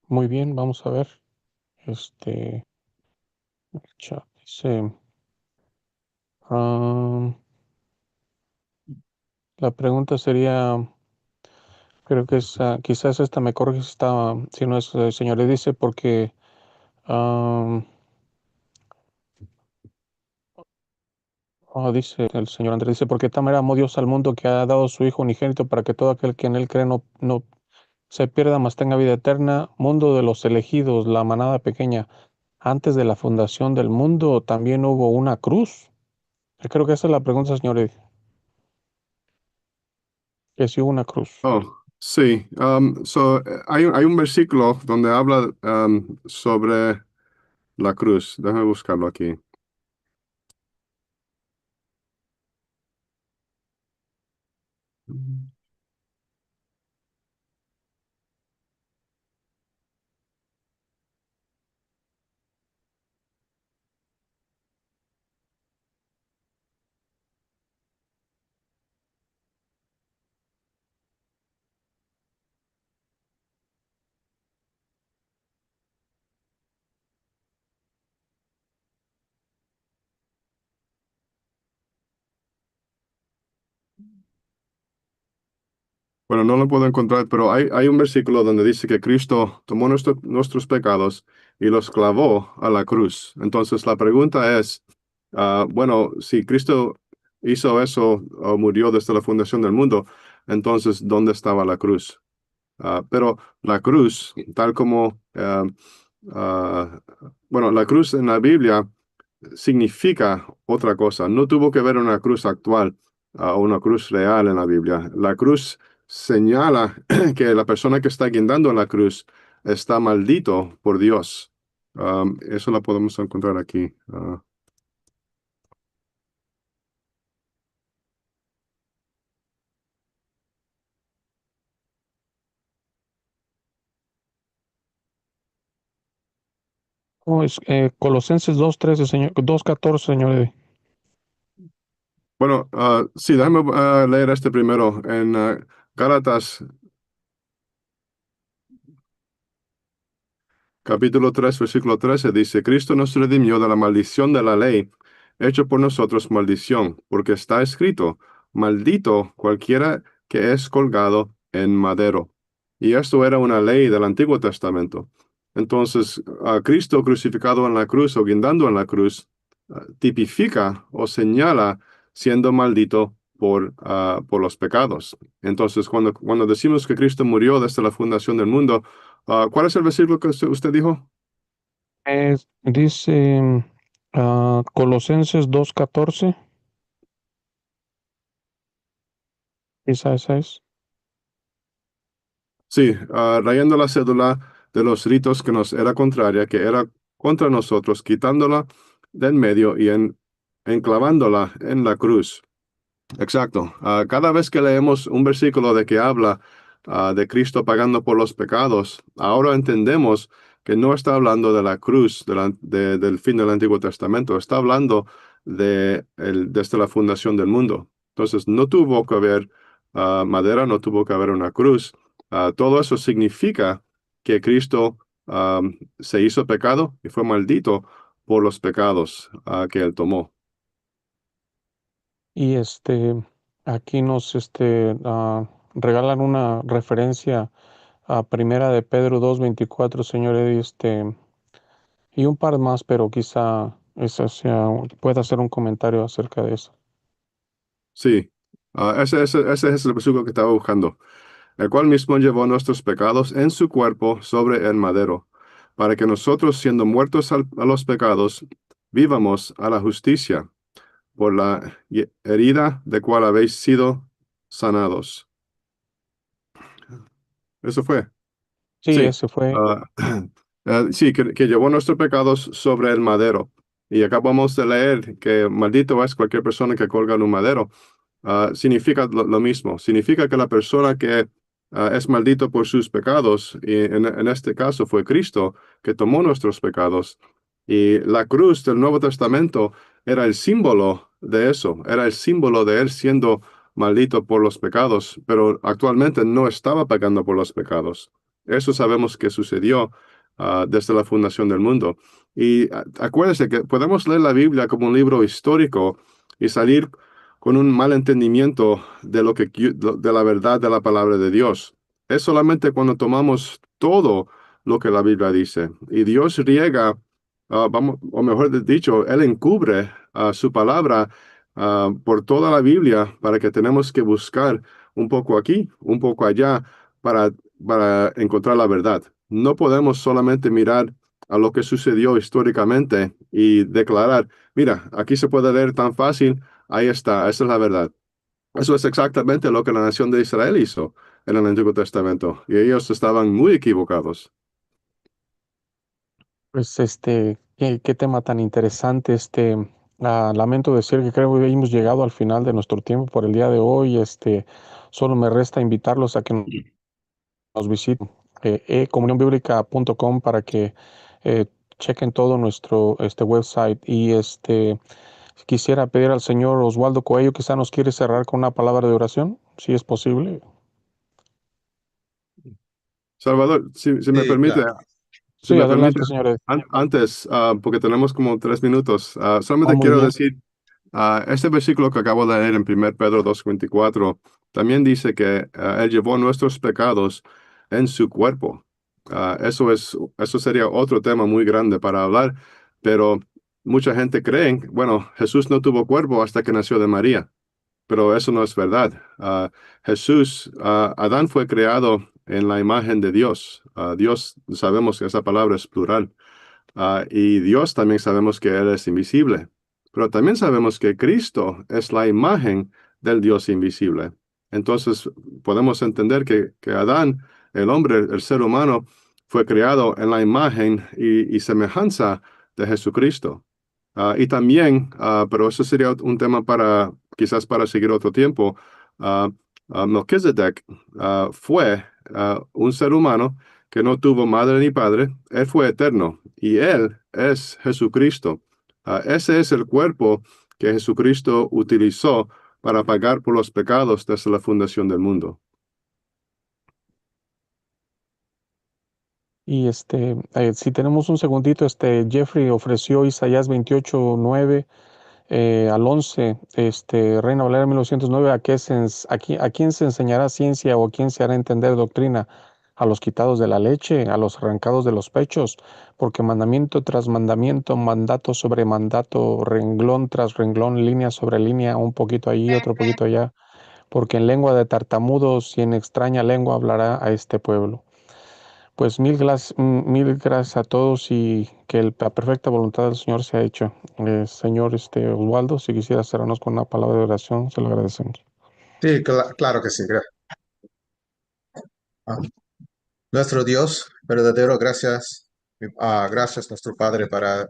Muy bien, vamos a ver. El chat dice, ah, la pregunta sería, creo que es, quizás esta me corrige si no es, señores, dice, porque ah, dice el señor Andrés, dice, porque de tal manera amó Dios al mundo que ha dado su Hijo unigénito para que todo aquel que en él cree no se pierda, mas tenga vida eterna. Mundo de los elegidos, la manada pequeña. Antes de la fundación del mundo también hubo una cruz. Yo creo que esa es la pregunta, señores, que si hubo una cruz. Oh, sí. Hay un versículo donde habla sobre la cruz. Déjame buscarlo aquí. Bueno, no lo puedo encontrar, pero hay un versículo donde dice que Cristo tomó nuestros pecados y los clavó a la cruz. Entonces la pregunta es, bueno, si Cristo hizo eso o murió desde la fundación del mundo, entonces, ¿dónde estaba la cruz? Pero la cruz, tal como, ah, bueno, la cruz en la Biblia significa otra cosa. No tuvo que ver una cruz actual o una cruz real en la Biblia. La cruz señala que la persona que está guindando en la cruz está maldito por Dios. Eso la podemos encontrar aquí. Oh, es Colosenses 2:13, señor, 2:14, señor Eddie. Bueno, sí, déjame leer este primero. En Gálatas capítulo 3, versículo 13 dice, Cristo nos redimió de la maldición de la ley, hecho por nosotros maldición, porque está escrito, maldito cualquiera que es colgado en madero. Y esto era una ley del Antiguo Testamento. Entonces, a Cristo crucificado en la cruz o guindando en la cruz, tipifica o señala siendo maldito por los pecados. Entonces, cuando decimos que Cristo murió desde la fundación del mundo, ¿cuál es el versículo que usted dijo? Dice Colosenses 2:14, esa es. Sí, rayando la cédula de los ritos que nos era contraria, que era contra nosotros, quitándola de en medio y enclavándola en la cruz. Exacto. Cada vez que leemos un versículo de que habla de Cristo pagando por los pecados, ahora entendemos que no está hablando de la cruz del fin del Antiguo Testamento, está hablando desde la fundación del mundo. Entonces, no tuvo que haber madera, no tuvo que haber una cruz. Todo eso significa que Cristo se hizo pecado y fue maldito por los pecados que él tomó. Y aquí nos regalan una referencia a Primera de Pedro 2:24, señor Eddie, y un par más, pero quizá pueda hacer un comentario acerca de eso. Sí, ese es el versículo que estaba buscando, el cual mismo llevó nuestros pecados en su cuerpo sobre el madero, para que nosotros, siendo muertos a los pecados, vivamos a la justicia, por la herida de cual habéis sido sanados. Eso fue. Sí, Sí, ese fue. ah, sí, que llevó nuestros pecados sobre el madero. Y acabamos de leer que maldito es cualquier persona que colga en un madero. Significa lo mismo. Significa que la persona que es maldito por sus pecados, y en este caso fue Cristo, que tomó nuestros pecados. Y la cruz del Nuevo Testamento era el símbolo de eso, era el símbolo de él siendo maldito por los pecados, pero actualmente no estaba pagando por los pecados. Eso sabemos que sucedió desde la fundación del mundo. Y acuérdense que podemos leer la Biblia como un libro histórico y salir con un mal entendimiento de de la verdad de la palabra de Dios. Es solamente cuando tomamos todo lo que la Biblia dice y Dios riega, vamos, o mejor dicho, Él encubre su palabra por toda la Biblia para que tenemos que buscar un poco aquí, un poco allá para, para encontrar la verdad. No podemos solamente mirar a lo que sucedió históricamente y declarar, mira, aquí se puede leer tan fácil. Ahí está, esa es la verdad. Eso es exactamente lo que la nación de Israel hizo en el Antiguo Testamento, y ellos estaban muy equivocados. Pues qué tema tan interesante. Lamento decir que creo que hemos llegado al final de nuestro tiempo por el día de hoy. Solo me resta invitarlos a que nos visiten ecomunionbiblica.com para que eh, chequen todo nuestro website. Y quisiera pedir al señor Oswaldo Coello, quizá nos quiere cerrar con una palabra de oración, si es posible. Salvador, si me Sí, permite, claro. si Sí, me permite, adelante, señor. antes, porque tenemos como 3 minutos, Oh, solamente muy quiero bien. decir, este versículo que acabo de leer en 1 Pedro 2:24 también dice que Él llevó nuestros pecados en su cuerpo. Eso sería otro tema muy grande para hablar, pero mucha gente cree, bueno, Jesús no tuvo cuerpo hasta que nació de María, pero eso no es verdad. Adán fue creado en la imagen de Dios. Dios, sabemos que esa palabra es plural. Y Dios también sabemos que Él es invisible, pero también sabemos que Cristo es la imagen del Dios invisible. Entonces podemos entender que Adán, el hombre, el ser humano, fue creado en la imagen y semejanza de Jesucristo. Y también, pero eso sería un tema para quizás para seguir otro tiempo, Melquisedec fue un ser humano que no tuvo madre ni padre. Él fue eterno y Él es Jesucristo. Ese es el cuerpo que Jesucristo utilizó para pagar por los pecados desde la fundación del mundo. Y si tenemos un segundito, Jeffrey ofreció Isaías 28:9 al 11, Reina Valera 1909, ¿a quién se enseñará ciencia o a quién se hará entender doctrina? A los quitados de la leche, a los arrancados de los pechos, porque mandamiento tras mandamiento, mandato sobre mandato, renglón tras renglón, línea sobre línea, un poquito allí, otro poquito allá, porque en lengua de tartamudos y en extraña lengua hablará a este pueblo. Pues mil gracias a todos y que la perfecta voluntad del Señor sea hecha. Señor Osvaldo, si quisiera cerrarnos con una palabra de oración, se lo agradecemos. Sí, claro que sí. Ah, Nuestro Dios, verdadero, gracias nuestro Padre para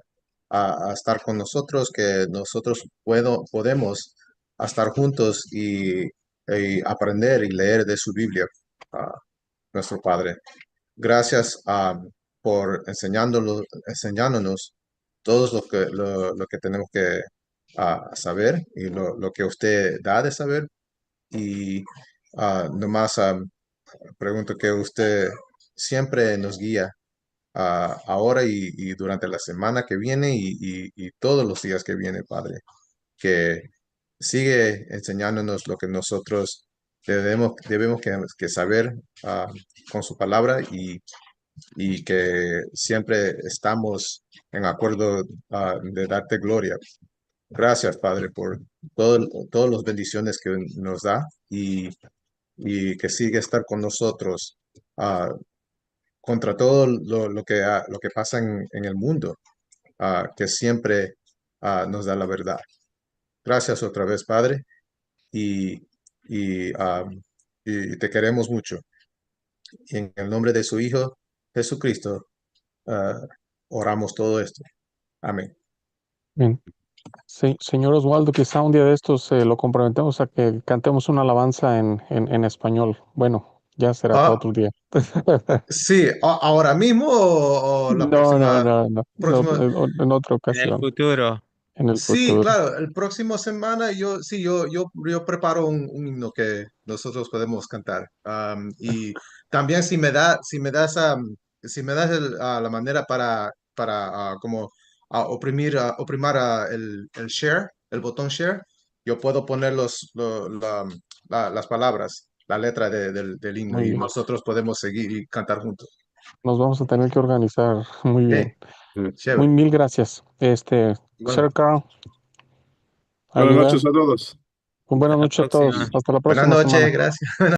a estar con nosotros, que nosotros podemos estar juntos y aprender y leer de su Biblia, ah, nuestro Padre. Gracias por enseñándonos todo lo que tenemos que saber y lo que usted da de saber. Y nomás pregunto que usted siempre nos guía ahora y durante la semana que viene y todos los días que viene, Padre, que sigue enseñándonos lo que nosotros debemos que saber con su palabra y que siempre estamos en acuerdo de darte gloria. Gracias, Padre, por todas las bendiciones que nos da y que sigue estar con nosotros contra todo lo que pasa en el mundo, que siempre nos da la verdad. Gracias otra vez, Padre, y, y, ah, y te queremos mucho. Y en el nombre de su Hijo, Jesucristo, ah, oramos todo esto. Amén. Bien. Sí, señor Osvaldo, quizá un día de estos lo comprometemos a que cantemos una alabanza en español. Bueno, ya será para Ah, otro día. sí, ahora mismo o la No, no, próxima, no, no. No, próxima. en otra En el ocasión, futuro. en el Sí, futuro. claro, el próximo semana yo preparo un himno que nosotros podemos cantar. Y también si me das la manera para como oprimir el share, el botón share, yo puedo poner las palabras, la letra del himno Muy y bien. nosotros podemos seguir y cantar juntos. Nos vamos a tener que organizar. Muy bien. Chévere. Mil gracias. Sir Igualmente. Carl, are Buenas you there? noches a todos. Buenas Hasta la noches a todos. próxima. Hasta la Buenas próxima semana. noches, gracias.